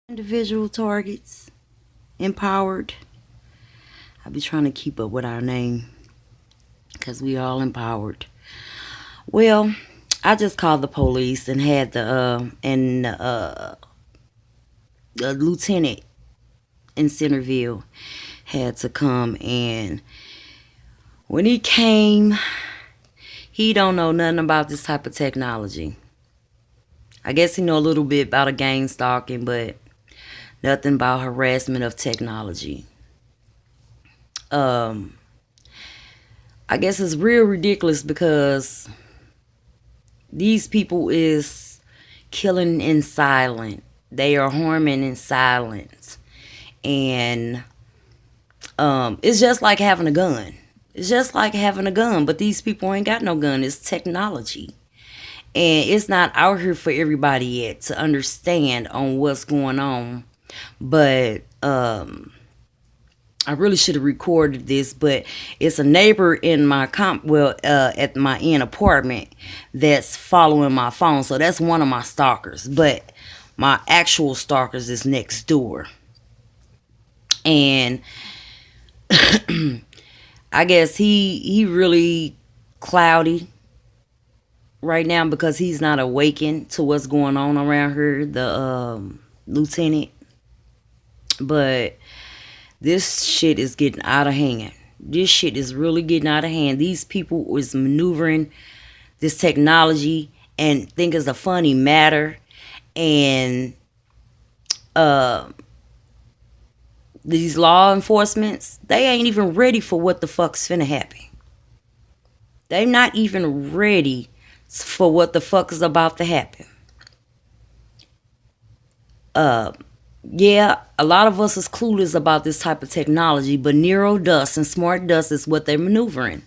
Individual targets, empowered. I be trying to keep up with our name because we all empowered. Well, I just called the police and had the lieutenant in Centerville had to come, and when he came, he don't know nothing about this type of technology. I guess he know a little bit about a gang stalking, but nothing about harassment of technology. Um, I guess it's real ridiculous because these people is killing in silence. They are harming in silence. And it's just like having a gun. It's just like having a gun, but these people ain't got no gun. It's technology. And it's not out here for everybody yet to understand on what's going on. But I really should have recorded this, but it's a neighbor in my at my apartment that's following my phone. So that's one of my stalkers, but my actual stalkers is next door. And I guess he really cloudy right now because he's not awakened to what's going on around here, the lieutenant. But this shit is getting out of hand. This shit is really getting out of hand. These people is maneuvering this technology and think it's a funny matter. And these law enforcements, they ain't even ready for what the fuck's finna happen. They not even ready for what the fuck is about to happen. Yeah, a lot of us is clueless about this type of technology, but neuro dust and smart dust is what they're maneuvering.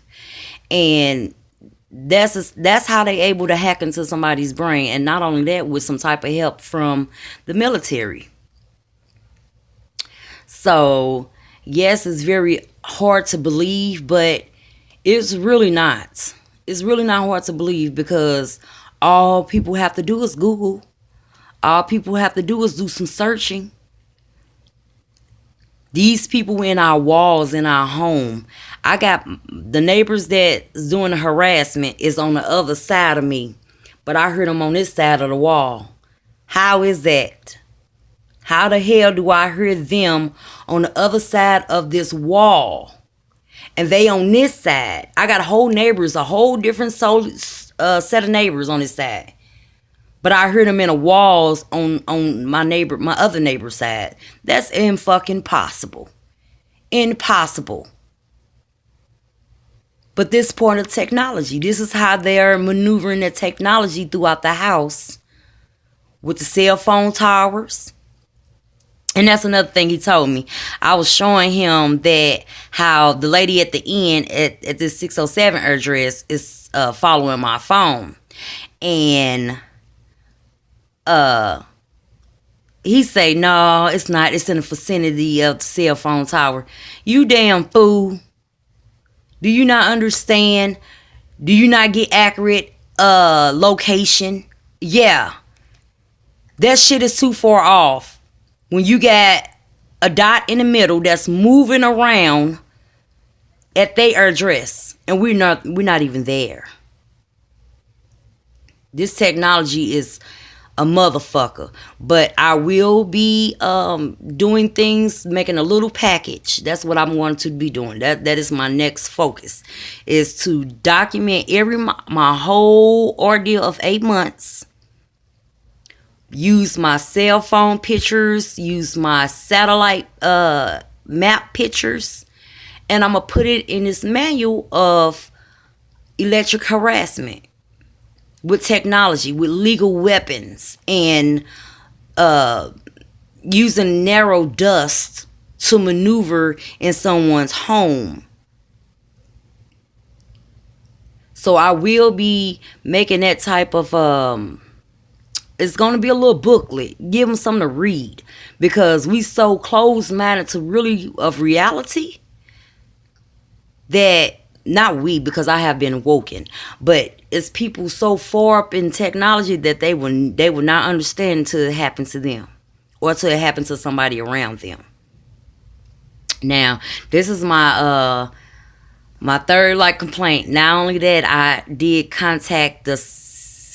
And that's how they able to hack into somebody's brain. And not only that, with some type of help from the military. So, yes, it's very hard to believe, but it's really not. It's really not hard to believe because all people have to do is Google. All people have to do is do some searching. These people in our walls, in our home. I got the neighbors that's doing the harassment is on the other side of me. But I heard them on this side of the wall. How is that? How the hell do I hear them on the other side of this wall? And they on this side. I got whole neighbors, a whole different set of neighbors on this side. But I heard them in the walls on my other neighbor's side. That's fucking possible. Impossible. But this part of technology, this is how they are maneuvering the technology throughout the house with the cell phone towers. And that's another thing he told me. I was showing him that how the lady at the end at this 607 address is following my phone. And he say, no, it's not. It's in the vicinity of the cell phone tower. You damn fool. Do you not understand? Do you not get accurate location? Yeah. That shit is too far off. When you got a dot in the middle that's moving around at their address and we're not even there. This technology is a motherfucker. But I will be doing things, making a little package. That's what I'm going to be doing. That is my next focus, is to document my whole ordeal of 8 months. Use my cell phone pictures, use my satellite map pictures, and I'm going to put it in this manual of electric harassment with technology, with legal weapons, and using narrow dust to maneuver in someone's home. So I will be making that type of it's going to be a little booklet. Give them something to read. Because we so closed-minded to really of reality that, not we, because I have been woken, but it's people so far up in technology that they will not understand until it happens to them. or till it happened to somebody around them. Now, this is my third like complaint. Not only that, I did contact the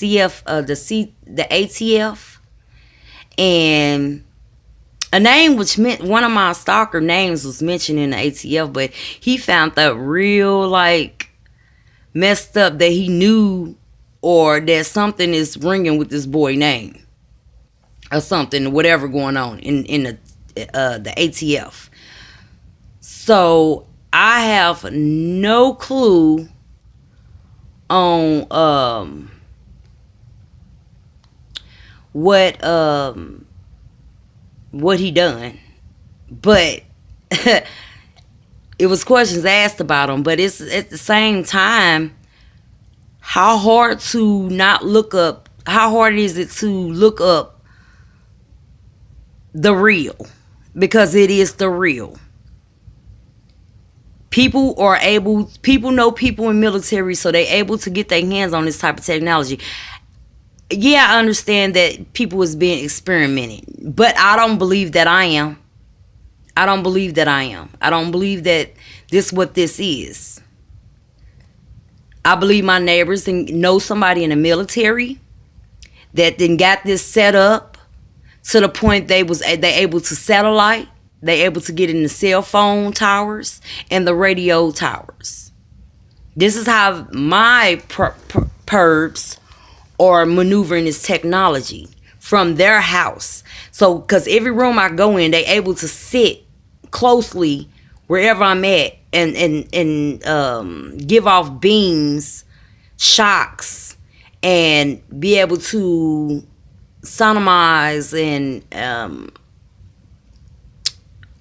the ATF, and a name which meant one of my stalker names was mentioned in the ATF, but he found that real like messed up that he knew or that something is ringing with this boy name or something, whatever going on in the ATF. So I have no clue on what he done, but it was questions asked about him. But it's at the same time, how hard is it to look up the real, because it is the real. People know people in military, so they're able to get their hands on this type of technology. Yeah, I understand that people is being experimented, but I don't believe that I am. I don't believe that this is what this is. I believe my neighbors know somebody in the military that then got this set up to the point they able to satellite. They able to get in the cell phone towers and the radio towers. This is how my perps are maneuvering this technology from their house. So, because every room I go in, they able to sit closely wherever I'm at and give off beams, shocks, and be able to sodomize and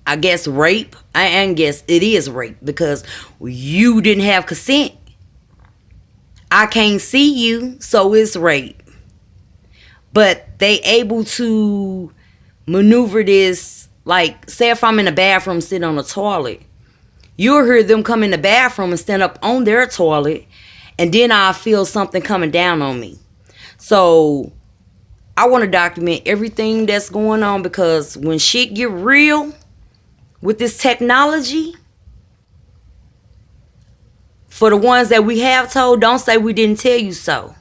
I guess rape. I guess it is rape because you didn't have consent. I can't see you, so it's rape. But they able to maneuver this, like, say if I'm in the bathroom sitting on the toilet, you'll hear them come in the bathroom and stand up on their toilet, and then I feel something coming down on me. So I want to document everything that's going on, because when shit get real with this technology, for the ones that we have told, don't say we didn't tell you so.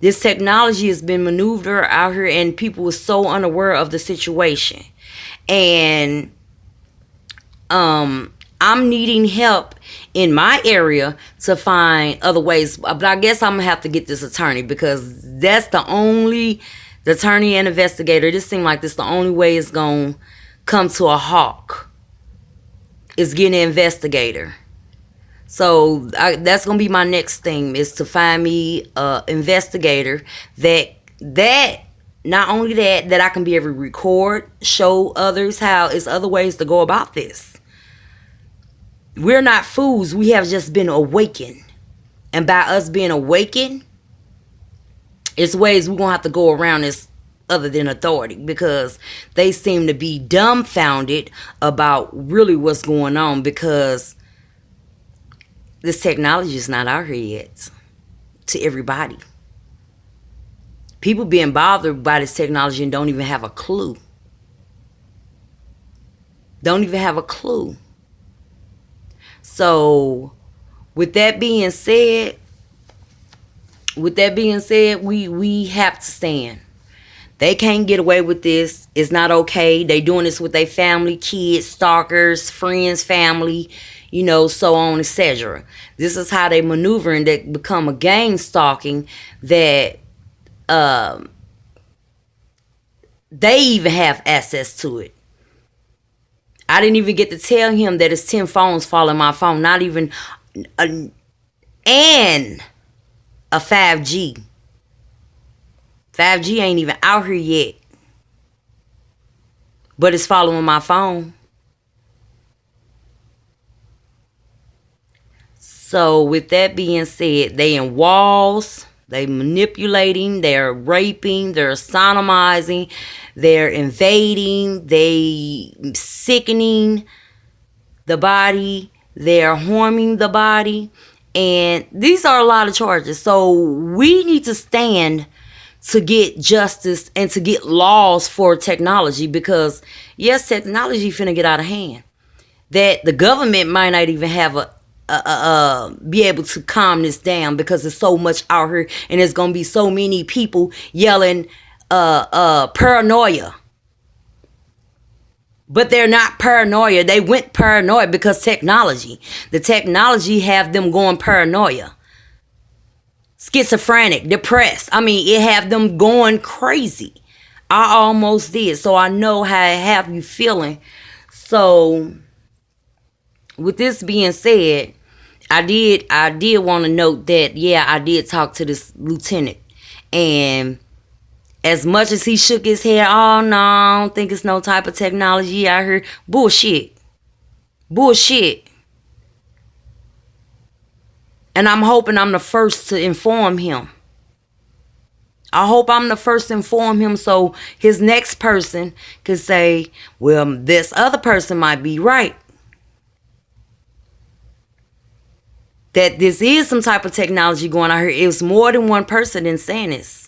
This technology has been maneuvered out here, and people were so unaware of the situation. And I'm needing help in my area to find other ways. But I guess I'm going to have to get this attorney, because that's the attorney and investigator. This seems like this the only way it's going to come to a halt, is getting an investigator. So that's going to be my next thing, is to find me an investigator that not only that I can be able to record, show others how it's other ways to go about this. We're not fools. We have just been awakened. And by us being awakened, it's ways we're going to have to go around this other than authority, because they seem to be dumbfounded about really what's going on, because this technology is not out here yet to everybody. People being bothered by this technology and don't even have a clue. So with that being said, we have to stand. They can't get away with this. It's not okay. They doing this with their family, kids, stalkers, friends, family, so on, etc. This is how they maneuver, and they become a gang stalking that they even have access to it. I didn't even get to tell him that it's 10 phones following my phone, not even and a 5G. 5G ain't even out here yet, but it's following my phone. So with that being said, they in walls, they manipulating, they're raping, they're sodomizing, they're invading, they sickening the body, they're harming the body, and these are a lot of charges. So we need to stand to get justice and to get laws for technology, because yes, technology finna get out of hand. That the government might not even have be able to calm this down, because there's so much out here and there's gonna be so many people yelling paranoia. But they're not paranoia. They went paranoid because the technology have them going paranoia, schizophrenic, depressed. I mean, it have them going crazy. I almost did, so I know how it have you feeling. So with this being said, I did want to note that, yeah, I did talk to this lieutenant, and as much as he shook his head, oh no, I don't think it's no type of technology out here. Bullshit. And I'm hoping I'm the first to inform him. I hope I'm the first to inform him, so his next person could say, well, this other person might be right. That this is some type of technology going out here. It was more than one person in saying this.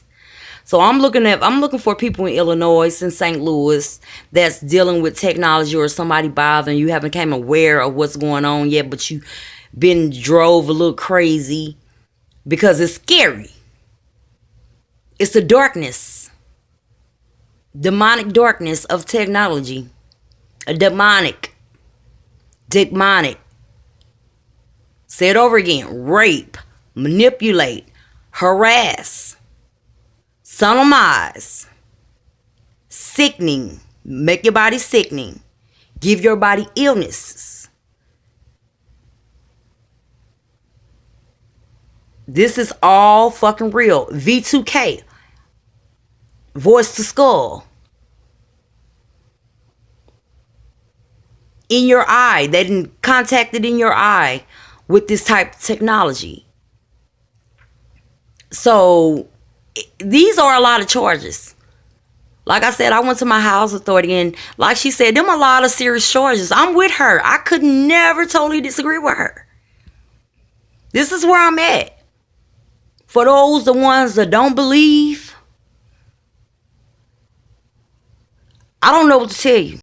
So I'm looking for people in Illinois and St. Louis that's dealing with technology, or somebody bothering you, haven't become aware of what's going on yet, but you been drove a little crazy because it's scary. It's the darkness, demonic darkness of technology. A demonic. Say it over again. Rape, manipulate, harass, sodomize, sickening, make your body sickening, give your body illnesses. This is all fucking real. V2K, voice to skull. In your eye, they didn't contact it in your eye with this type of technology. So these are a lot of charges. Like I said, I went to my house authority, and like she said, them a lot of serious charges. I'm with her. I could never totally disagree with her. This is where I'm at. For those, the ones that don't believe, I don't know what to tell you.